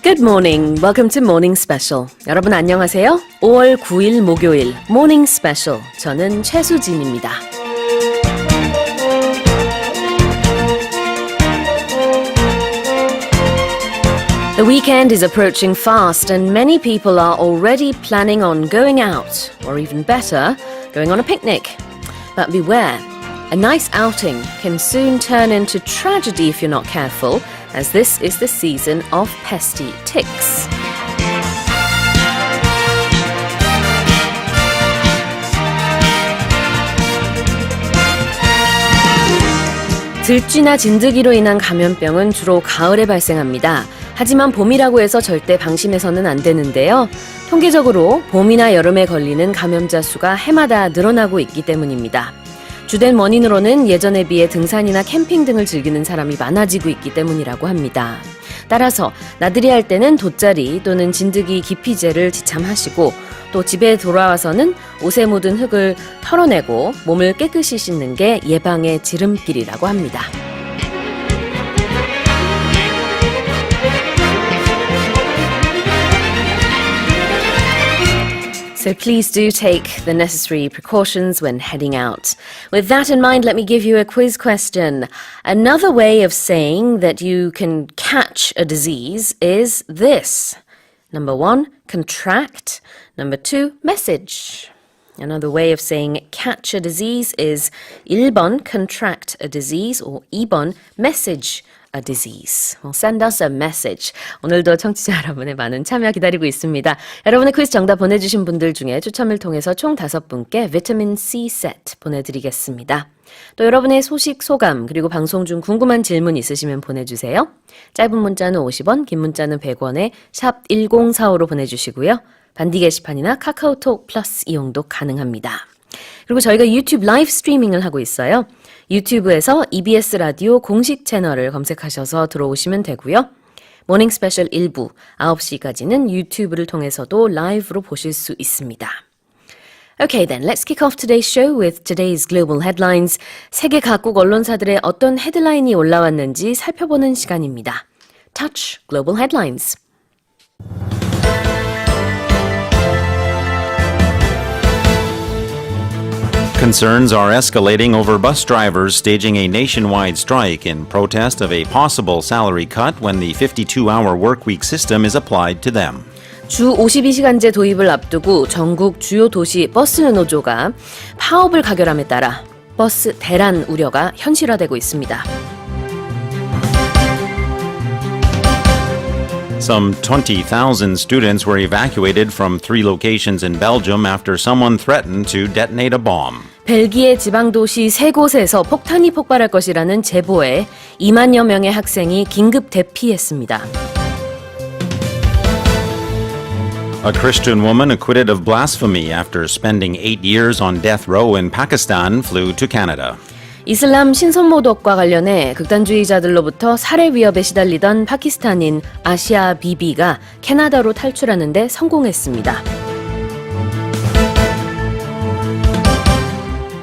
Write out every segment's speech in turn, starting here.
Good morning. Welcome to Morning Special. 여러분 안녕하세요. 5월 9일 목요일 Morning Special. 저는 최수진입니다. The weekend is approaching fast and many people are already planning on going out, or even better, going on a picnic. But beware, a nice outing can soon turn into tragedy if you're not careful, as this is the season of pesky ticks. 들쥐나 진드기로 인한 감염병은 주로 가을에 발생합니다. 하지만 봄이라고 해서 절대 방심해서는 안 되는데요. 통계적으로 봄이나 여름에 걸리는 감염자 수가 해마다 늘어나고 있기 때문입니다. 주된 원인으로는 예전에 비해 등산이나 캠핑 등을 즐기는 사람이 많아지고 있기 때문이라고 합니다. 따라서 나들이 할 때는 돗자리 또는 진드기 기피제를 지참하시고 또 집에 돌아와서는 옷에 묻은 흙을 털어내고 몸을 깨끗이 씻는 게 예방의 지름길이라고 합니다. So please do take the necessary precautions when heading out. With that in mind, let me give you a quiz question. Another way of saying that you can catch a disease is this. Number 1, contract. Number 2, message. Another way of saying catch a disease is 1번 contract a disease or 2번 message a disease. Well, send us a message. 오늘도 청취자 여러분의 많은 참여 기다리고 있습니다. 여러분의 퀴즈 정답 보내주신 분들 중에 추첨을 통해서 총 5분께 비타민 C 세트 보내드리겠습니다. 또 여러분의 소식, 소감, 그리고 방송 중 궁금한 질문 있으시면 보내주세요. 짧은 문자는 50원, 긴 문자는 100원에 샵 1045로 보내주시고요. 반디 게시판이나 카카오톡 플러스 이용도 가능합니다. 그리고 저희가 유튜브 라이브 스트리밍을 하고 있어요. 유튜브에서 EBS 라디오 공식 채널을 검색하셔서 들어오시면 되고요. 모닝 스페셜 1부 9시까지는 유튜브를 통해서도 라이브로 보실 수 있습니다. Okay, then let's kick off today's show with today's global headlines. 세계 각국 언론사들의 어떤 헤드라인이 올라왔는지 살펴보는 시간입니다. Touch Global Headlines. Concerns are escalating over bus drivers staging a nationwide strike in protest of a possible salary cut when the 52-hour workweek system is applied to them. 주 52시간제 도입을 앞두고 전국 주요 도시 버스 노조가 파업을 가결함에 따라 버스 대란 우려가 현실화되고 있습니다. Some 20,000 students were evacuated from 3 locations in Belgium after someone threatened to detonate a bomb. 벨기에 지방도시 3곳에서 폭탄이 폭발할 것이라는 제보에 2만여 명의 학생이 긴급 대피했습니다. A Christian woman acquitted of blasphemy after spending 8 years on death row in Pakistan flew to Canada. 이슬람 신선모독과 관련해 극단주의자들로부터 살해 위협에 시달리던 파키스탄인 아시아 비비가 캐나다로 탈출하는 데 성공했습니다.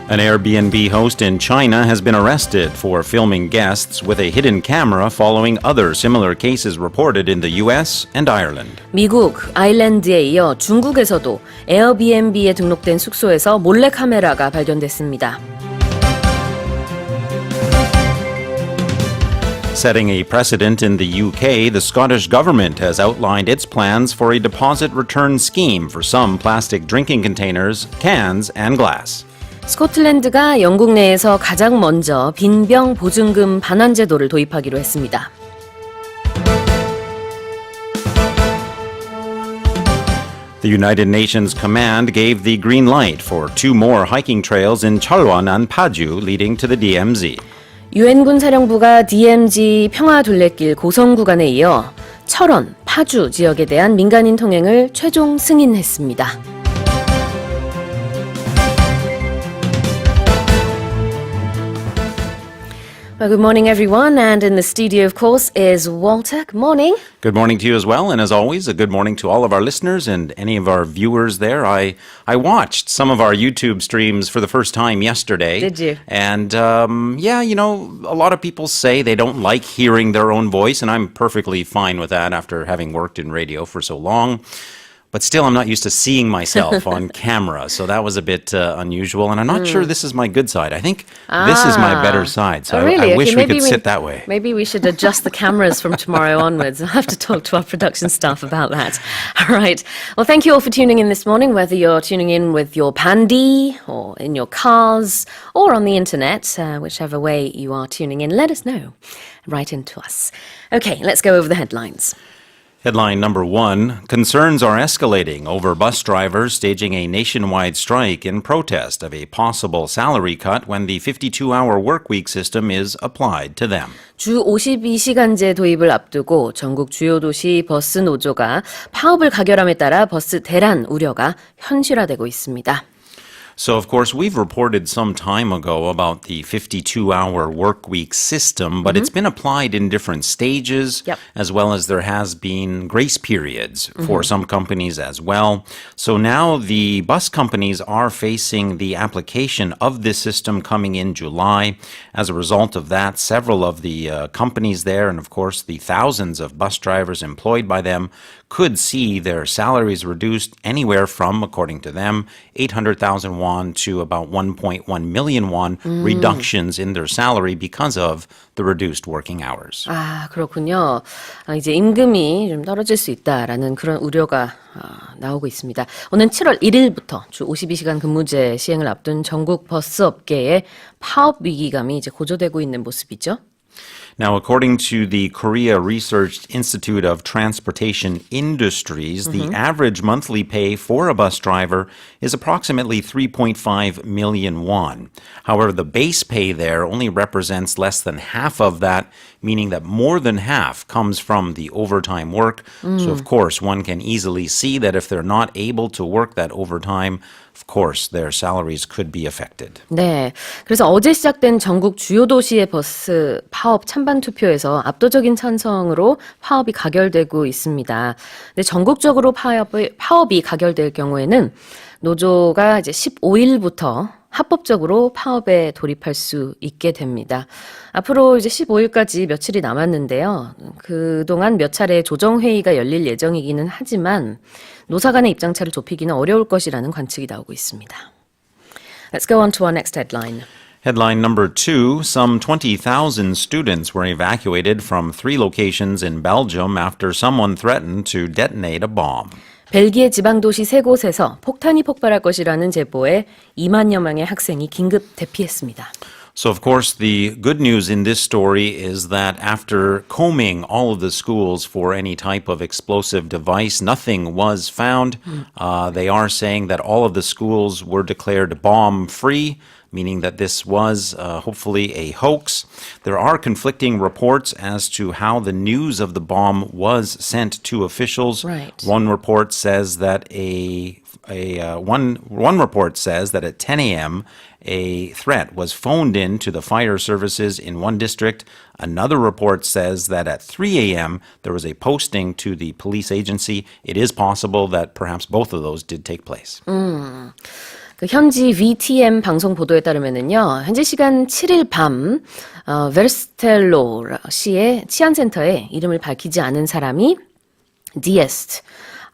An Airbnb host in China has been arrested for filming guests with a hidden camera following other similar cases reported in the US and Ireland. 미국, 아일랜드에 이어 중국에서도 에어비앤비에 등록된 숙소에서 몰래카메라가 발견됐습니다. Setting a precedent in the UK, the Scottish government has outlined its plans for a deposit return scheme for some plastic drinking containers, cans, and glass. 스코틀랜드가 영국 내에서 가장 먼저 빈병 보증금 반환 제도를 도입하기로 했습니다. The United Nations Command gave the green light for 2 more hiking trails in Chalwan and Paju leading to the DMZ. 유엔군 사령부가 DMZ 평화둘레길 고성 구간에 이어 철원, 파주 지역에 대한 민간인 통행을 최종 승인했습니다. Well, good morning, everyone. And in the studio, of course, is Walter. Good morning. Good morning to you as well, and as always, a good morning to all of our listeners and any of our viewers there. I watched some of our YouTube streams for the first time yesterday. Did you? And yeah, you know, a lot of people say they don't like hearing their own voice, and I'm perfectly fine with that after having worked in radio for so long. But still, I'm not used to seeing myself on camera, so that was a bit unusual. And I'm not sure this is my good side. I think this is my better side, so really? I wish Okay, we could sit that way. Maybe we should adjust the cameras from tomorrow onwards. I'll have to talk to our production staff about that. All right. Well, thank you all for tuning in this morning, whether you're tuning in with your pandi or in your cars or on the internet, whichever way you are tuning in, let us know. Write in to us. Okay, let's go over the headlines. Headline number 1, concerns are escalating over bus drivers staging a nationwide strike in protest of a possible salary cut when the 52-hour workweek system is applied to them. 주 52시간제 도입을 앞두고 전국 주요 도시 버스 노조가 파업을 가결함에 따라 버스 대란 우려가 현실화되고 있습니다. So, of course, we've reported some time ago about the 52-hour work week system, but it's been applied in different stages, as well as there has been grace periods for some companies as well. So now the bus companies are facing the application of this system coming in July. As a result of that, several of the companies there, and of course the thousands of bus drivers employed by them, could see their salaries reduced anywhere from, according to them, 800,000 won to about 1.1 million won reductions in their salary because of the reduced working hours. 아, 그렇군요. 이제 임금이 좀 떨어질 수 있다라는 그런 우려가 나오고 있습니다. 오는 7월 1일부터 주 52시간 근무제 시행을 앞둔 전국 버스 업계의 파업 위기감이 이제 고조되고 있는 모습이죠. Now, according to the Korea Research Institute of Transportation Industries, the average monthly pay for a bus driver is approximately 3.5 million won. However, the base pay there only represents less than half of that, meaning that more than half comes from the overtime work. So, of course, one can easily see that if they're not able to work that overtime, of course, their salaries could be affected. 네, 그래서 어제 시작된 전국 주요 도시의 버스 파업 찬반 투표에서 압도적인 찬성으로 파업이 가결되고 있습니다. 근데 전국적으로 파업이 가결될 경우에는 노조가 이제 15일부터 합법적으로 파업에 돌입할 수 있게 됩니다. 앞으로 이제 15일까지 며칠이 남았는데요. 그동안 몇 차례 조정회의가 열릴 예정이기는 하지만 노사 간의 입장차를 좁히기는 어려울 것이라는 관측이 나오고 있습니다. Let's go on to our next headline. Headline number 2, some 20,000 students were evacuated from 3 locations in Belgium after someone threatened to detonate a bomb. 벨기에 지방도시 3곳에서 폭탄이 폭발할 것이라는 제보에 2만여 명의 학생이 긴급 대피했습니다. So, of course, the good news in this story is that after combing all of the schools for any type of explosive device, nothing was found. They are saying that all of the schools were declared bomb-free, meaning that this was hopefully a hoax. There are conflicting reports as to how the news of the bomb was sent to officials. Right. One report says that one report says that at 10 a.m. a threat was phoned in to the fire services in one district. Another report says that at 3 a.m. there was a posting to the police agency. It is possible that perhaps both of those did take place. 그 현지 VTM 방송 보도에 따르면은요, 현지 시간 7일 밤 베르스텔로 시의 치안센터에 이름을 밝히지 않은 사람이 디에스트,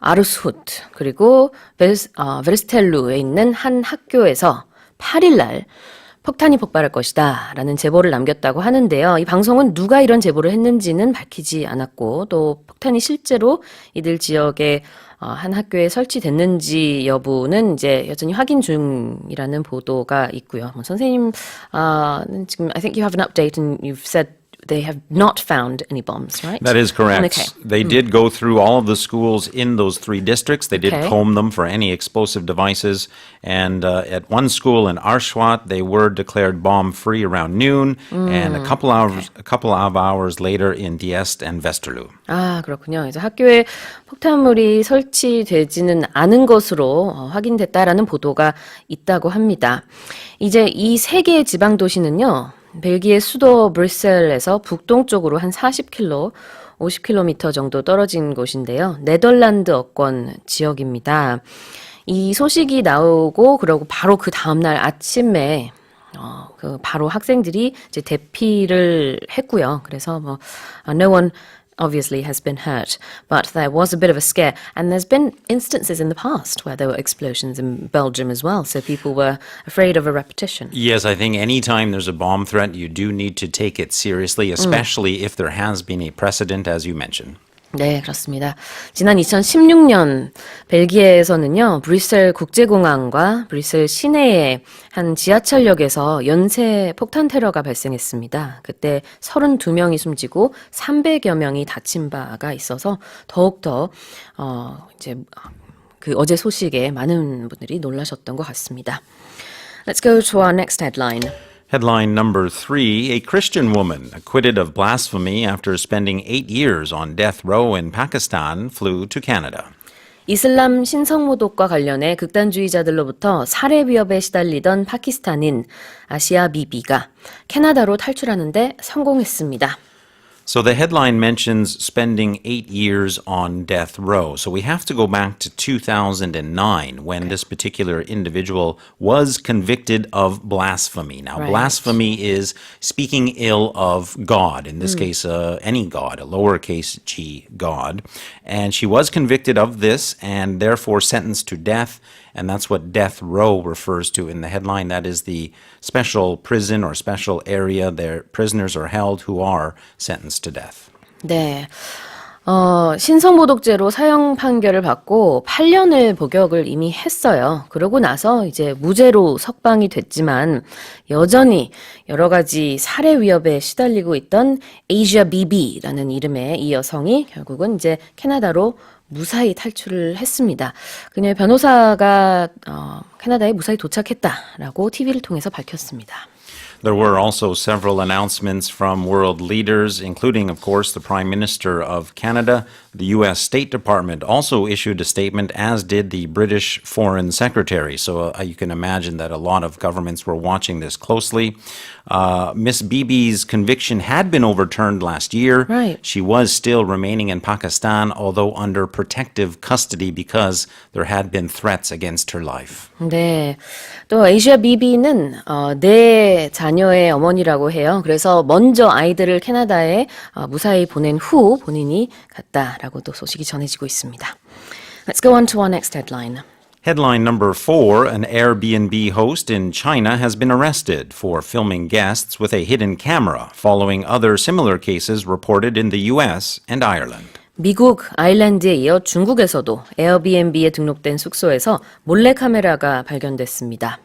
아르스후트 그리고 베르스텔루에 있는 한 학교에서 8일 날 폭탄이 폭발할 것이다 라는 제보를 남겼다고 하는데요. 이 방송은 누가 이런 제보를 했는지는 밝히지 않았고 또 폭탄이 실제로 이들 지역에 한 학교에 설치됐는지 여부는 이제 여전히 확인 중이라는 보도가 있고요. 선생님, 지금 I think you have an update and you've said they have not found any bombs, right? That is correct. Okay. They did go through all of the schools in those 3 districts. They did Okay. comb them for any explosive devices. And at one school in Arshwat, they were declared bomb-free around noon. And a couple of hours later in Diest and Westerlo. 아, 그렇군요. 그래서 학교에 폭탄물이 설치되지는 않은 것으로 확인됐다라는 보도가 있다고 합니다. 이제 이 3개의 지방 도시는요. 벨기에 수도 브뤼셀에서 북동쪽으로 한 40km, 50km 정도 떨어진 곳인데요. 네덜란드어권 지역입니다. 이 소식이 나오고 그러고 바로 그 다음날 아침에 바로 학생들이 이제 대피를 했고요. 그래서 no one obviously has been hurt, but there was a bit of a scare. And there's been instances in the past where there were explosions in Belgium as well, so people were afraid of a repetition. Yes, I think anytime there's a bomb threat, you do need to take it seriously, especially if there has been a precedent, as you mentioned. 네, 그렇습니다. 지난 2016년 벨기에에서는요, 브뤼셀 국제공항과 브뤼셀 시내의 한 지하철역에서 연쇄 폭탄 테러가 발생했습니다. 그때 32명이 숨지고 300여 명이 다친 바가 있어서 더욱더 이제 그 어제 소식에 많은 분들이 놀라셨던 것 같습니다. Let's go to our next headline. Headline number 3, a Christian woman acquitted of blasphemy after spending 8 years on death row in Pakistan flew to Canada. 이슬람 신성모독과 관련해 극단주의자들로부터 살해 위협에 시달리던 파키스탄인 아시아 비비가 캐나다로 탈출하는데 성공했습니다. So the headline mentions spending 8 years on death row. So we have to go back to 2009 when this particular individual was convicted of blasphemy. Now, blasphemy is speaking ill of God, in this case, any God, a lowercase g God. And she was convicted of this and therefore sentenced to death. And that's what death row refers to in the headline. That is the special prison or special area there prisoners are held who are sentenced to death. 네. 신성모독죄로 사형 판결을 받고 8년을 복역을 이미 했어요. 그러고 나서 이제 무죄로 석방이 됐지만 여전히 여러 가지 살해 위협에 시달리고 있던 에이시아 비비라는 이름의 이 여성이 결국은 이제 캐나다로 무사히 탈출을 했습니다. 그녀의 변호사가 캐나다에 무사히 도착했다라고 TV를 통해서 밝혔습니다. There were also several announcements from world leaders, including, of course, the Prime Minister of Canada. The U.S. State Department also issued a statement, as did the British Foreign Secretary. So you can imagine that a lot of governments were watching this closely. Miss Bibi's conviction had been overturned last year. Right. She was still remaining in Pakistan, although under protective custody because there had been threats against her life. 네. 또 에이시아 비비는 네 자녀의 어머니라고 해요. 그래서 먼저 아이들을 캐나다에 무사히 보낸 후 본인이 갔다라고 또 소식이 전해지고 있습니다. Let's go on to our next headline. Headline number 4, an Airbnb host in China has been arrested for filming guests with a hidden camera, following other similar cases reported in the US and Ireland. 미국, 아일랜드에 이어 중국에서도 에어비앤비에 등록된 숙소에서 몰래카메라가 발견됐습니다.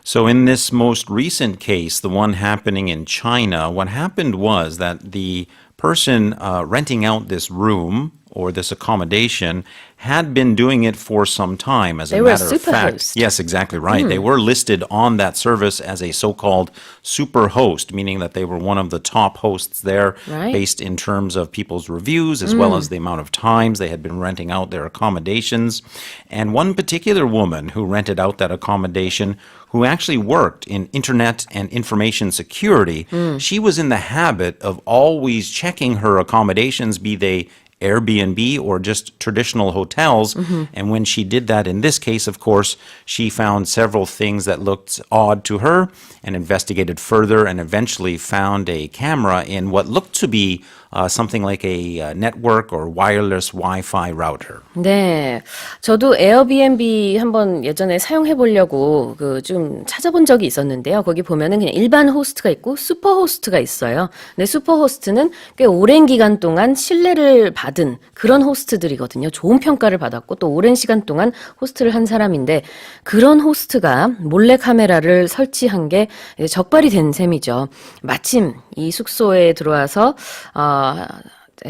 So in this most recent case, the one happening in China, what happened was that the person renting out this room or this accommodation had been doing it for some time. As a matter of fact, yes, exactly right. They were listed on that service as a so-called super host, meaning that they were one of the top hosts there, based in terms of people's reviews as well as the amount of times they had been renting out their accommodations. And one particular woman who rented out that accommodation, who actually worked in internet and information security, she was in the habit of always checking her accommodations, be they Airbnb or just traditional hotels. And when she did that in this case, of course, she found several things that looked odd to her and investigated further and eventually found a camera in what looked to be something like a network or wireless Wi-Fi router. 네, 저도 에어비앤비 한번 예전에 사용해 보려고 좀 찾아본 적이 있었는데요. 거기 보면은 그냥 일반 호스트가 있고 슈퍼 호스트가 있어요. 근데 슈퍼 호스트는 꽤 오랜 기간 동안 신뢰를 받은 그런 호스트들이거든요. 좋은 평가를 받았고 또 오랜 시간 동안 호스트를 한 사람인데 그런 호스트가 몰래 카메라를 설치한 게 적발이 된 셈이죠. 마침 이 숙소에 들어와서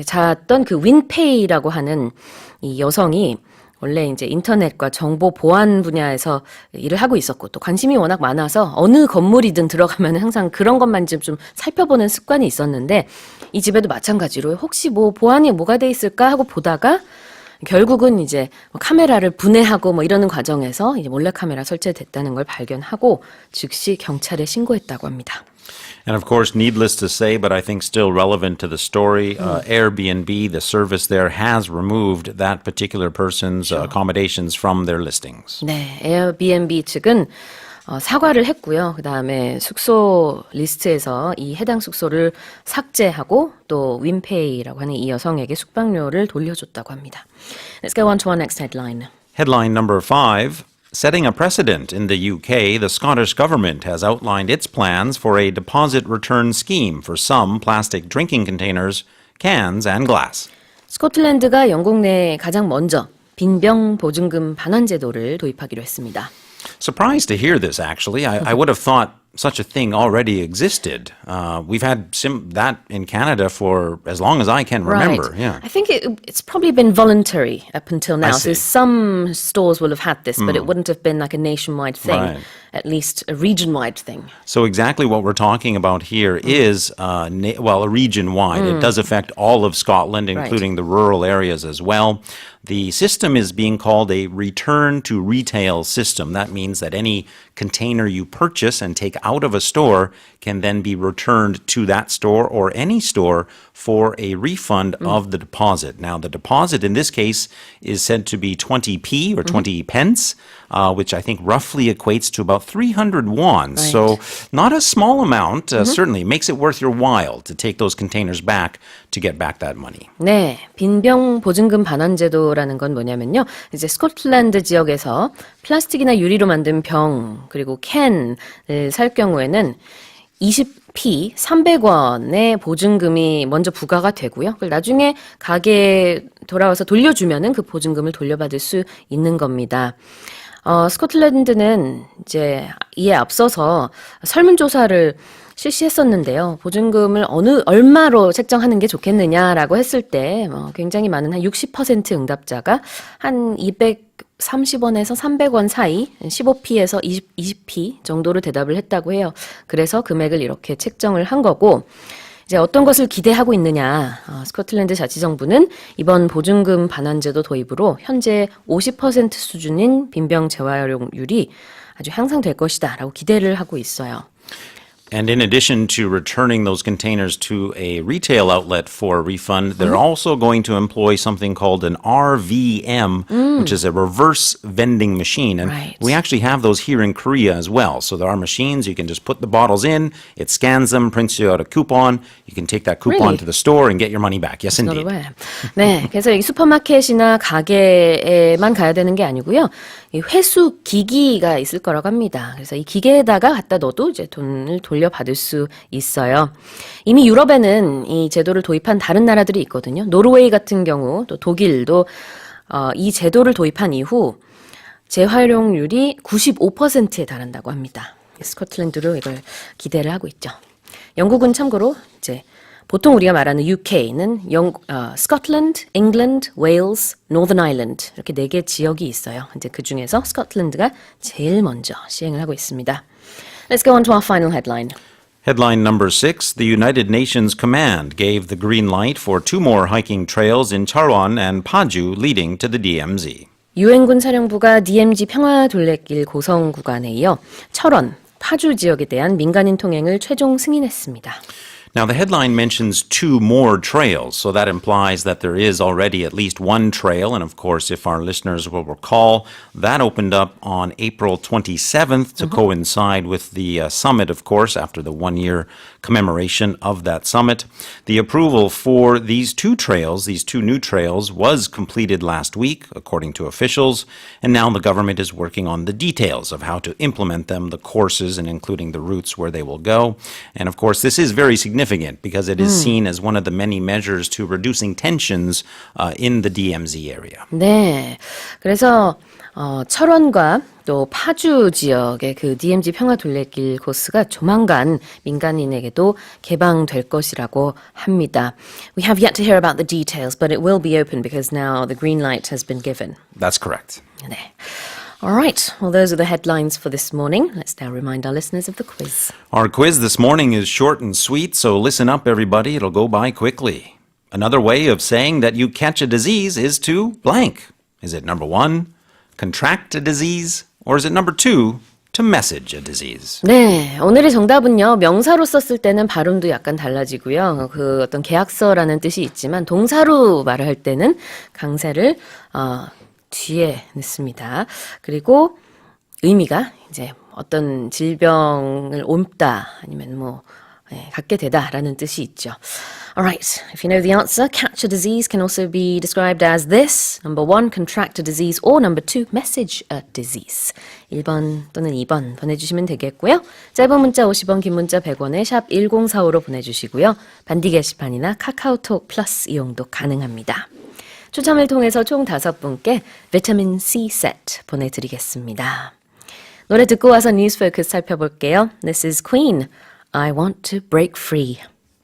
잤던 그 윈페이라고 하는 이 여성이 원래 이제 인터넷과 정보 보안 분야에서 일을 하고 있었고 또 관심이 워낙 많아서 어느 건물이든 들어가면 항상 그런 것만 좀 살펴보는 습관이 있었는데 이 집에도 마찬가지로 혹시 보안이 뭐가 돼 있을까 하고 보다가 결국은 이제 카메라를 분해하고 이러는 과정에서 이제 몰래카메라 설치됐다는 걸 발견하고 즉시 경찰에 신고했다고 합니다. And of course, needless to say, but I think still relevant to the story, Airbnb, the service there, has removed that particular person's accommodations from their listings. 네, 에어비앤비 측은 사과를 했고요. 그다음에 숙소 리스트에서 이 해당 숙소를 삭제하고 또 윈페이라고 하는 이 여성에게 숙박료를 돌려줬다고 합니다. Let's go on to our next headline. Headline number 5. Setting a precedent in the UK, the Scottish government has outlined its plans for a deposit return scheme for some plastic drinking containers, cans, and glass. 스코틀랜드가 영국 내에 가장 먼저 빈병 보증금 반환 제도를 도입하기로 했습니다. Surprised to hear this, actually. I would have thought such a thing already existed. We've had that in Canada for as long as I can remember. Right. Yeah. I think it's probably been voluntary up until now. see. So some stores will have had this, but it wouldn't have been like a nationwide thing, Right. at least a region-wide thing. So exactly what we're talking about here is, a region-wide. It does affect all of Scotland, including the rural areas as well. The system is being called a return-to-retail system. That means that any container you purchase and take out of a store can then be returned to that store or any store for a refund of the deposit. Now, the deposit in this case is said to be 20p or 20 pence, which I think roughly equates to about 300 won. So not a small amount. Certainly makes it worth your while to take those containers back to get back that money. 네, 빈병 보증금 반환 제도라는 건 뭐냐면요. 이제 스코틀랜드 지역에서 플라스틱이나 유리로 만든 병 그리고 캔을 살 경우에는 20p 300원의 보증금이 먼저 부과가 되고요. 그걸 나중에 가게에 돌아와서 돌려주면은 그 보증금을 돌려받을 수 있는 겁니다. 스코틀랜드는 이제 이에 앞서서 설문조사를 실시했었는데요. 보증금을 얼마로 책정하는 게 좋겠느냐라고 했을 때 굉장히 많은 한 60% 응답자가 한 230원에서 300원 사이 15p에서 20p 정도로 대답을 했다고 해요. 그래서 금액을 이렇게 책정을 한 거고 이제 어떤 것을 기대하고 있느냐. 스코틀랜드 자치정부는 이번 보증금 반환제도 도입으로 현재 50% 수준인 빈병 재활용률이 아주 향상될 것이다 라고 기대를 하고 있어요. And in addition to returning those containers to a retail outlet for a refund, they're also going to employ something called an RVM, which is a reverse vending machine. And we actually have those here in Korea as well. So there are machines, you can just put the bottles in, it scans them, prints you out a coupon. You can take that coupon to the store and get your money back. Yes, indeed. 네, 그래서 이 슈퍼마켓이나 가게에만 가야 되는 게 아니고요. 이 회수 기기가 있을 거라고 합니다. 그래서 이 기계에다가 갖다 넣어도 이제 돈을 돌려받을 수 있어요. 이미 유럽에는 이 제도를 도입한 다른 나라들이 있거든요. 노르웨이 같은 경우 또 독일도 이 제도를 도입한 이후 재활용률이 95%에 달한다고 합니다. 스코틀랜드로 이걸 기대를 하고 있죠. 영국은 참고로 이제 보통 우리가 말하는 UK는 스코틀랜드, 잉글랜드, 웨일스, 노던 아일랜드 이렇게 4개 지역이 있어요. 이제 그 중에서 스코틀랜드가 제일 먼저 시행을 하고 있습니다. Let's go on to our final headline. Headline number 6, the United Nations Command gave the green light for 2 more hiking trails in Charwan and Paju leading to the DMZ. 유엔군 사령부가 DMZ 평화둘레길 고성 구간에 이어 철원, 파주 지역에 대한 민간인 통행을 최종 승인했습니다. Now, the headline mentions 2 more trails, so that implies that there is already at least 1 trail. And of course, if our listeners will recall, that opened up on April 27th to coincide with the summit, of course, after the 1-year commemoration of that summit. The approval for these 2 trails, these 2 new trails, was completed last week, according to officials. And now the government is working on the details of how to implement them, the courses, and including the routes where they will go. And of course, this is very significant because it is seen as one of the many measures to reducing tensions in the DMZ area. 네, 그래서 철원과 또 파주 지역의 그 DMZ 평화둘레길 코스가 조만간 민간인에게도 개방될 것이라고 합니다. We have yet to hear about the details, but it will be open because now the green light has been given. That's correct. 네. All right, well, those are the headlines for this morning. Let's now remind our listeners of the quiz. Our quiz this morning is short and sweet, so listen up, everybody. It'll go by quickly. Another way of saying that you catch a disease is to blank. Is it number 1, contract a disease, or is it number 2, to message a disease. 네, 오늘의 정답은요. 명사로 썼을 때는 발음도 약간 달라지고요. 그 어떤 계약서라는 뜻이 있지만 동사로 말을 할 때는 강세를 뒤에 넣습니다. 그리고 의미가 이제 어떤 질병을 옮다 아니면 갖게 되다라는 뜻이 있죠. Alright, if you know the answer, catch a disease can also be described as this. Number 1, contract a disease, or number 2, message a disease. 1번 또는 2번 보내주시면 되겠고요. 짧은 문자 50원, 긴 문자 100원에 샵 1045로 보내주시고요. 반디 게시판이나 카카오톡 플러스 이용도 가능합니다. 추첨을 통해서 총 5분께 비타민 C 세트 보내드리겠습니다. 노래 듣고 와서 뉴스 포커스 살펴볼게요. This is Queen. I want to break free.